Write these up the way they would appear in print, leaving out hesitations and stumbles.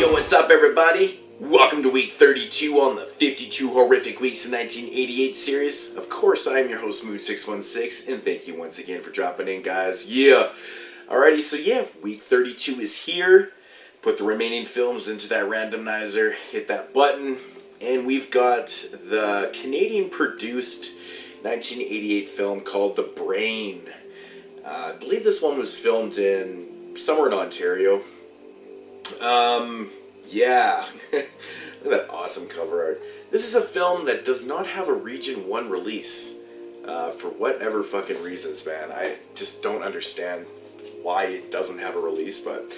Yo, what's up, everybody? Welcome to week 32 on the 52 Horrific Weeks in 1988 series. Of course, I am your host, Mood616, and thank you once again for dropping in, guys. Yeah. Alrighty, so yeah, week 32 is here. Put the remaining films into that randomizer, hit that button, and we've got the Canadian-produced 1988 film called The Brain. I believe this one was filmed in somewhere in Ontario. Yeah. Look at that awesome cover art. This is a film that does not have a Region 1 release. For whatever fucking reasons, man. I just don't understand why it doesn't have a release, but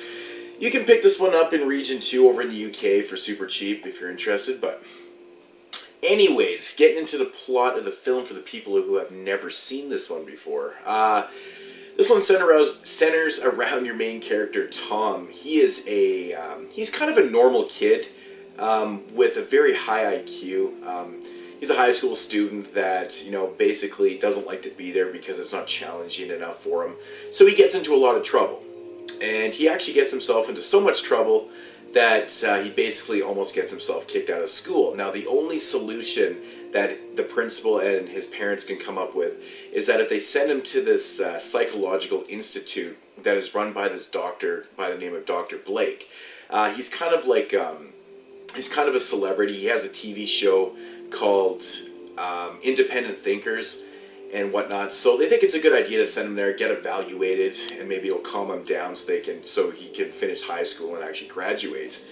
you can pick this one up in Region 2 over in the UK for super cheap if you're interested, but anyways, getting into the plot of the film for the people who have never seen this one before. This one centers around your main character, Tom. He is he's kind of a normal kid with a very high IQ. He's a high school student that, basically doesn't like to be there because it's not challenging enough for him. So he gets into a lot of trouble. And he actually gets himself into so much trouble that he basically almost gets himself kicked out of school. Now, the only solution that the principal and his parents can come up with is that if they send him to this psychological institute that is run by this doctor by the name of Dr. Blake. He's kind of like, he's kind of a celebrity. He has a TV show called Independent Thinkers and whatnot. So they think it's a good idea to send him there, get evaluated, and maybe it'll calm him down so he can finish high school and actually graduate.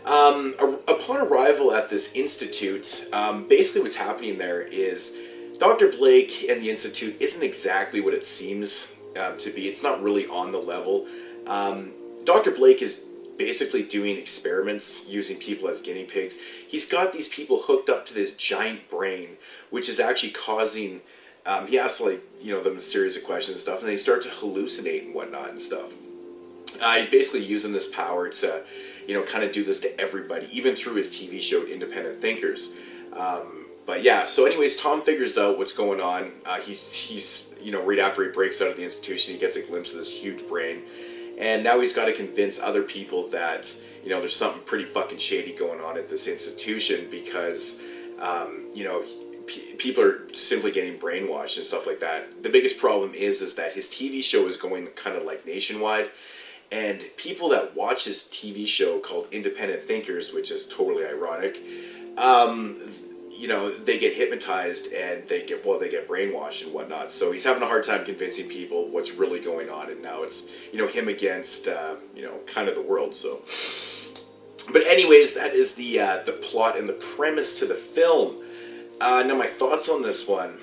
Upon arrival at this institute, basically what's happening there is Dr. Blake and the institute isn't exactly what it seems to be. It's not really on the level. Dr. Blake is basically doing experiments using people as guinea pigs. He's got these people hooked up to this giant brain, which is actually causing... he asks, them a series of questions and stuff, and they start to hallucinate and whatnot and stuff. He's basically using this power to, kind of do this to everybody, even through his TV show, Independent Thinkers. But yeah, so anyways, Tom figures out what's going on. He's right after he breaks out of the institution, he gets a glimpse of this huge brain. And now he's got to convince other people that, there's something pretty fucking shady going on at this institution because, people are simply getting brainwashed and stuff like that. The biggest problem is that his TV show is going kind of like nationwide, and people that watch his TV show called Independent Thinkers, which is totally ironic, they get hypnotized and they get brainwashed and whatnot. So he's having a hard time convincing people what's really going on, and now it's him against kind of the world. So, but anyways, that is the plot and the premise to the film. Now my thoughts on this one.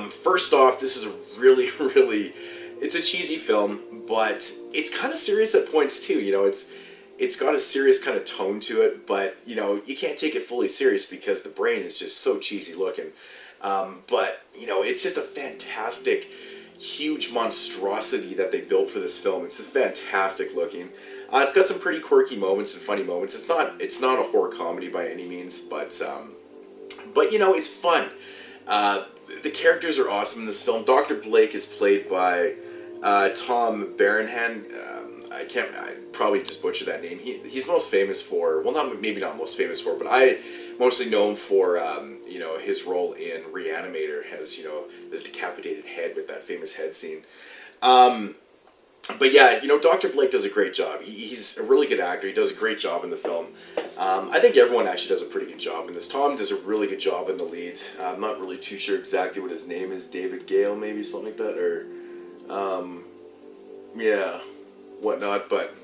First off, this is a really, really, it's a cheesy film, but it's kind of serious at points too. It's got a serious kind of tone to it, but you can't take it fully serious because the brain is just so cheesy looking. But it's just a fantastic, huge monstrosity that they built for this film. It's just fantastic looking. It's got some pretty quirky moments and funny moments. It's not a horror comedy by any means, but it's fun. The characters are awesome in this film. Dr. Blake is played by Tom Baranhan. I probably just butchered that name. He's most famous for, maybe not most famous for, but I mostly known for his role in Re-Animator as the decapitated head with that famous head scene. But yeah, Dr. Blake does a great job. He's a really good actor. He does a great job in the film. I think everyone actually does a pretty good job in this. Tom does a really good job in the lead. I'm not really too sure exactly what his name is. David Gale, maybe, something like that, or whatnot. But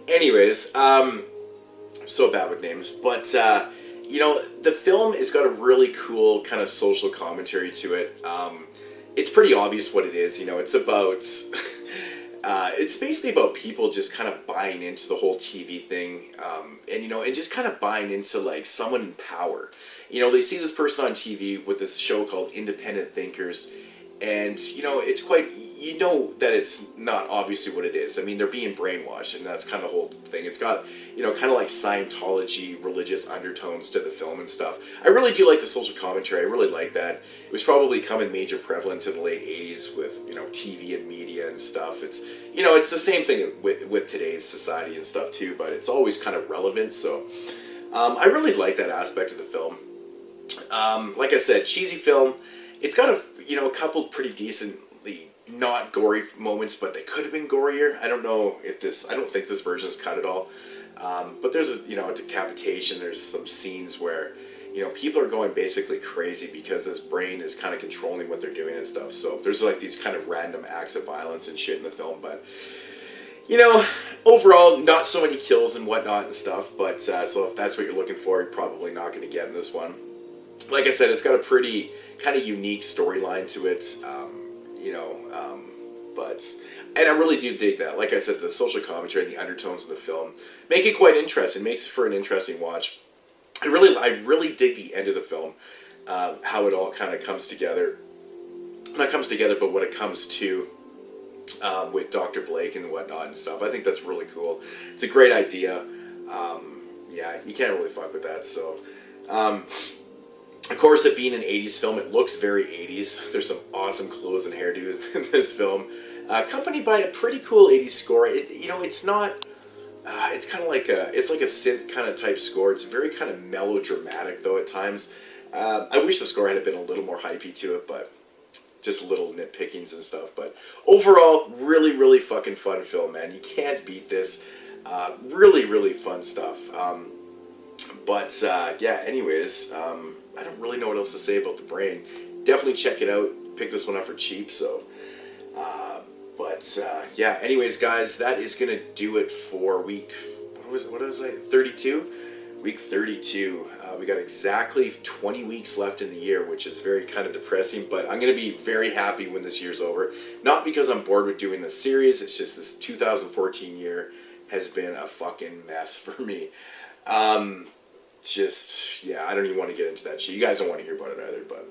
anyways, so bad with names. But the film has got a really cool kind of social commentary to it. It's pretty obvious what it is. It's about. It's basically about people just kind of buying into the whole TV thing, and just kind of buying into like someone in power. They see this person on TV with this show called Independent Thinkers, and it's quite you know that it's not obviously what it is. I mean, they're being brainwashed, and that's kind of the whole thing. It's got, you know, kind of like Scientology, religious undertones to the film and stuff. I really do like the social commentary. I really like that. It was probably coming major prevalent in the late 80s with, you know, TV and media and stuff. It's, you know, it's the same thing with today's society and stuff too, but it's always kind of relevant. So I really like that aspect of the film. Like I said, cheesy film. It's got a couple pretty decently not gory moments, but they could have been gorier. I don't know if I don't think this version is cut at all. But there's a decapitation. There's some scenes where, you know, people are going basically crazy because this brain is kind of controlling what they're doing and stuff. So there's like these kind of random acts of violence and shit in the film, but, you know, overall, not so many kills and whatnot and stuff. But so if that's what you're looking for, you're probably not going to get in this one. Like I said, it's got a pretty kind of unique storyline to it, and I really do dig that. Like I said, the social commentary and the undertones of the film make it quite interesting, makes it for an interesting watch. I really dig the end of the film, how it all kind of comes together. Not comes together, but what it comes to with Dr. Blake and whatnot and stuff. I think that's really cool. It's a great idea. Yeah, you can't really fuck with that. So. Of course, it being an 80s film, it looks very 80s. There's some awesome clothes and hairdos in this film, accompanied by a pretty cool 80s score. It's not. It's kind of like a synth kind of type score. It's very kind of melodramatic though at times. I wish the score had been a little more hypey to it, but just little nitpickings and stuff. But overall, really, really fucking fun film, man. You can't beat this. Really, really fun stuff. Yeah. Anyways. I don't really know what else to say about The Brain. Definitely check it out. Pick this one up for cheap. So, yeah. Anyways, guys, that is gonna do it for week. What was I? 32. Week 32. We got exactly 20 weeks left in the year, which is very kind of depressing. But I'm gonna be very happy when this year's over. Not because I'm bored with doing this series. It's just this 2014 year has been a fucking mess for me. I don't even want to get into that shit. You guys don't want to hear about it either, but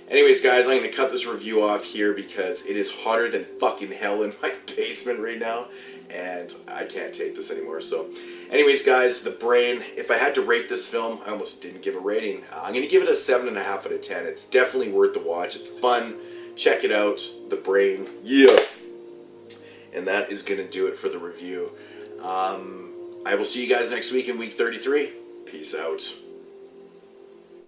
anyways, guys, I'm going to cut this review off here because it is hotter than fucking hell in my basement right now, and I can't take this anymore. So anyways, guys, The Brain, if I had to rate this film, I almost didn't give a rating. I'm going to give it a 7.5 out of 10. It's definitely worth the watch. It's fun. Check it out. The Brain. Yeah. And that is going to do it for the review. I will see you guys next week in week 33. Peace out.